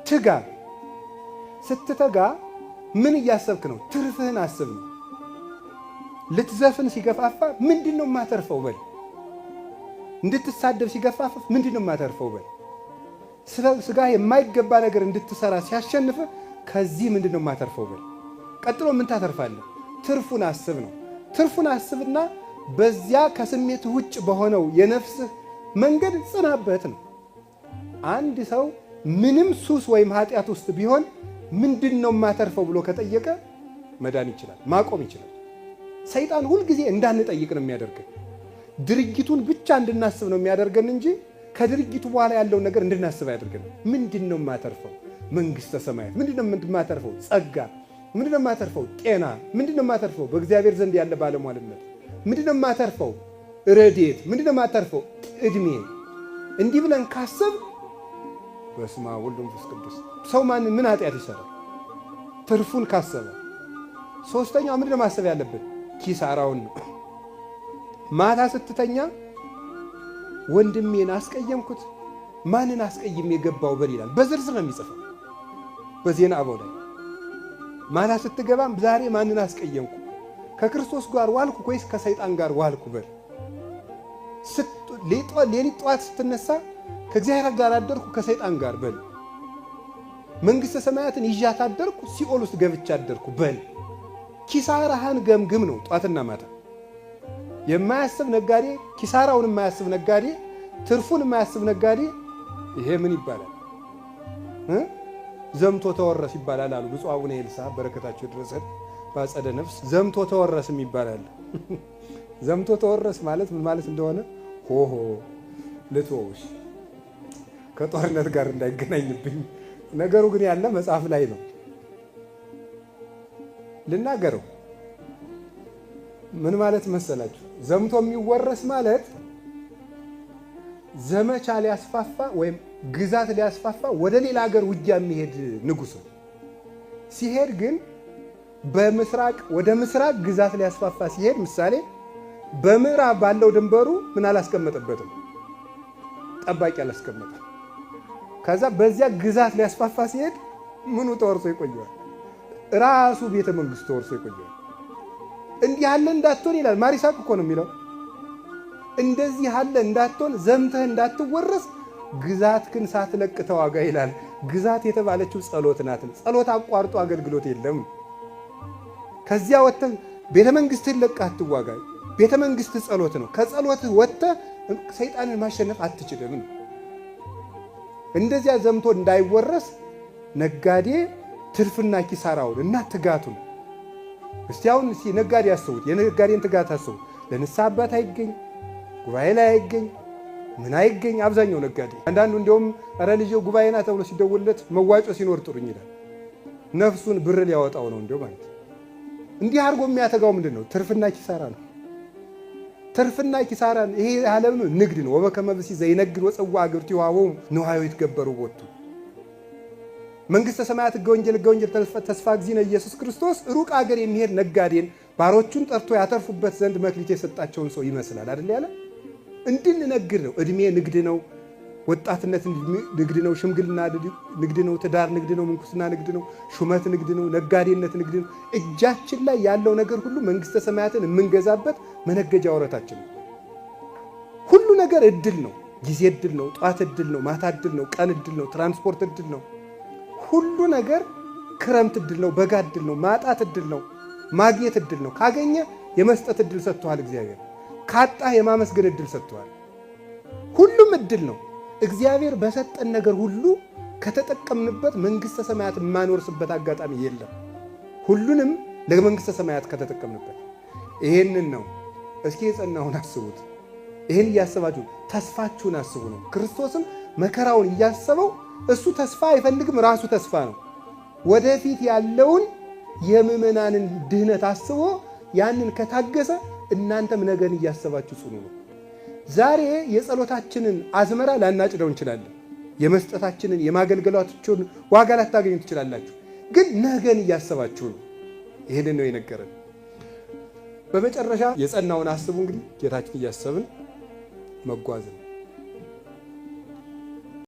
ትጋ። ስትተጋ ምን እያሰብክ ነው? ትርፍህን አስብ ነው። ልትዘፍን ሲገፋፋ ምንድነው የማተርፈው በል። እንድትሳደብ ሲገፋፋ ምንድነው የማተርፈው በል። ስጋ የማይገባ ነገር እንድትሰራ ሲያሸንፍ ከዚህ ምንድነው የማተርፈው በል። ቀጥሎ ምን ታተርፋለህ? ትርፉን አስብ ነው። ትርፉን አስብና በዚያ ከስሜት ውጭ በሆነው የነፍስህ መንገድ ጽናበት ነው። አንድ ሰው ምንም ሱስ ወይም ኃጢአት ውስጥ ቢሆን ምንድነው የማተርፈው ብሎ ከጠየቀ መዳን ይችላል፣ ማቆም ይችላል። ሰይጣን ሁልጊዜ እንዳንጠይቅ ነው የሚያደርገን። ድርጊቱን ብቻ እንድናስብ ነው የሚያደርገን እንጂ ከድርጊቱ በኋላ ያለውን ነገር እንድናስብ አያደርገን። ምንድነው የማተርፈው? መንግሥተ ሰማያት። ምንድነው የማተርፈው? ጸጋ። ምንድነው የማተርፈው? ጤና። ምንድነው የማተርፈው? በእግዚአብሔር ዘንድ ያለ ባለሟልነት። ምንድነው የማተርፈው? ረድኤት። ምንድነው የማተርፈው? ዕድሜ። እንዲህ ብለን ካሰብ በስመ አብ ወወልድ ወመንፈስ ቅዱስ። ሰው ምን ኃጢአት ይሰራል? ትርፉን ካሰበ። ሶስተኛው ምንድነው ማሰብ ያለብን? ኪሳራውን ነው። ማታ ስትተኛ ወንድሜን አስቀየምኩት፣ ማንን አስቀይም የገባው በል ይላል። በዝርዝር ነው የሚጽፈው በዜና አበው ላይ። ማታ ስትገባም ዛሬ ማንን አስቀየምኩ? ከክርስቶስ ጋር ዋልኩ ወይስ ከሰይጣን ጋር ዋልኩ በል። ሌሊት ጠዋት ስትነሳ ከእግዚአብሔር ጋር አደርኩ ከሰይጣን ጋር በል። መንግሥተ ሰማያትን ይዣት አደርኩ ሲኦል ውስጥ ገብቻ አደርኩ በል። ኪሳራህን ገምግም ነው ጧትና ማታ። የማያስብ ነጋዴ፣ ኪሳራውን የማያስብ ነጋዴ፣ ትርፉን የማያስብ ነጋዴ ይሄ ምን ይባላል? ዘምቶ ተወረስ ይባላል አሉ ብፁዕ አቡነ ኤልሳ በረከታቸው ይድረሰን። በአጸደ ነፍስ ዘምቶ ተወረስም ይባላል። ዘምቶ ተወረስ ማለት ምን ማለት እንደሆነ ሆሆ ልትወውሽ ከጦርነት ጋር እንዳይገናኝብኝ። ነገሩ ግን ያለ መጽሐፍ ላይ ነው። ልናገረው። ምን ማለት መሰላችሁ? ዘምቶ የሚወረስ ማለት ዘመቻ ሊያስፋፋ ወይም ግዛት ሊያስፋፋ ወደ ሌላ ሀገር ውጊያ የሚሄድ ንጉሥ ነው። ሲሄድ ግን ወደ ምስራቅ ግዛት ሊያስፋፋ ሲሄድ ምሳሌ በምዕራብ ባለው ድንበሩ ምን አላስቀመጠበትም? ጠባቂ አላስቀመጠም። ከዛ በዚያ ግዛት ሊያስፋፋ ሲሄድ ምኑ ተወርሶ ይቆየዋል? ራሱ ቤተ መንግስቱ ተወርሶ ይቆየዋል። እንዲህ ያለ እንዳትሆን ይላል ማሪሳቅ እኮ ነው የሚለው። እንደዚህ ያለ እንዳትሆን ዘምተህ እንዳትወረስ ግዛትህን ሳትለቅ ተዋጋ ይላል። ግዛት የተባለችው ጸሎት ናት። ጸሎት አቋርጦ አገልግሎት የለም። ከዚያ ወጥተህ ቤተ መንግስትህን ለቀህ አትዋጋ። ቤተ መንግስት ጸሎት ነው። ከጸሎትህ ወጥተህ ሰይጣንን ማሸነፍ አትችልም። እንደዚያ ዘምቶ እንዳይወረስ ነጋዴ ትርፍና ኪሳራውን እና ትጋቱን እስቲ አሁን ነጋዴ ያስቡት። የነጋዴን ትጋት አስቡት። ለንስሐ አባት አይገኝ፣ ጉባኤ ላይ አይገኝ፣ ምን አይገኝ። አብዛኛው ነጋዴ አንዳንዱ እንዲያውም ኧረ ልጄ ጉባኤና ተብሎ ሲደውልለት መዋጮ ሲኖር ጥሩኝ ይላል። ነፍሱን ብር ሊያወጣው ነው እንዲያው ማለት። እንዲህ አድርጎ የሚያተጋው ምንድን ነው? ትርፍና ኪሳራ ነው። ትርፍና ኪሳራን ይሄ ዓለም ንግድ ነው። ወበከመ ብእሲ ዘይነግድ ወፀዋ አግብርቲሆሙ ንዋዮ ይትገበሩ ቦቱ። መንግሥተ ሰማያት ሕገ ወንጌል ተስፋ እግዚእነ ኢየሱስ ክርስቶስ ሩቅ አገር የሚሄድ ነጋዴን ባሮቹን ጠርቶ ያተርፉበት ዘንድ መክሊት የሰጣቸውን ሰው ይመስላል አይደል ያለ። እንድንነግድ ነው። ዕድሜ ንግድ ነው። ወጣትነት ንግድ ነው። ሽምግልና ንግድ ነው። ትዳር ንግድ ነው። ምንኩስና ንግድ ነው። ሹመት ንግድ ነው። ነጋዴነት ንግድ ነው። እጃችን ላይ ያለው ነገር ሁሉ መንግሥተ ሰማያትን የምንገዛበት መነገጃ ወረታችን ነው። ሁሉ ነገር እድል ነው። ጊዜ እድል ነው። ጧት እድል ነው። ማታ እድል ነው። ቀን እድል ነው። ትራንስፖርት እድል ነው። ሁሉ ነገር ክረምት እድል ነው። በጋ እድል ነው። ማጣት እድል ነው። ማግኘት እድል ነው። ካገኘ የመስጠት እድል ሰጥቷል እግዚአብሔር። ካጣህ የማመስገን እድል ሰጥቷል። ሁሉም እድል ነው። እግዚአብሔር በሰጠን ነገር ሁሉ ከተጠቀምንበት መንግሥተ ሰማያት የማንወርስበት አጋጣሚ የለም። ሁሉንም ለመንግሥተ ሰማያት ከተጠቀምንበት ይሄንን ነው። እስኪ የጸናውን አስቡት። ይሄን እያሰባችሁ ተስፋችሁን አስቡ ነው። ክርስቶስም መከራውን እያሰበው እሱ ተስፋ አይፈልግም፣ ራሱ ተስፋ ነው። ወደፊት ያለውን የምዕመናንን ድህነት አስቦ ያንን ከታገሰ እናንተም ነገን እያሰባችሁ ጽኑ ነው። ዛሬ የጸሎታችንን አዝመራ ላናጭደው እንችላለን። የመስጠታችንን የማገልገላችሁን ዋጋ ላታገኙ ትችላላችሁ። ግን ነገን እያሰባችሁ ነው። ይህንን ነው የነገረን። በመጨረሻ የጸናውን አስቡ። እንግዲህ ጌታችን እያሰብን መጓዝ ነው።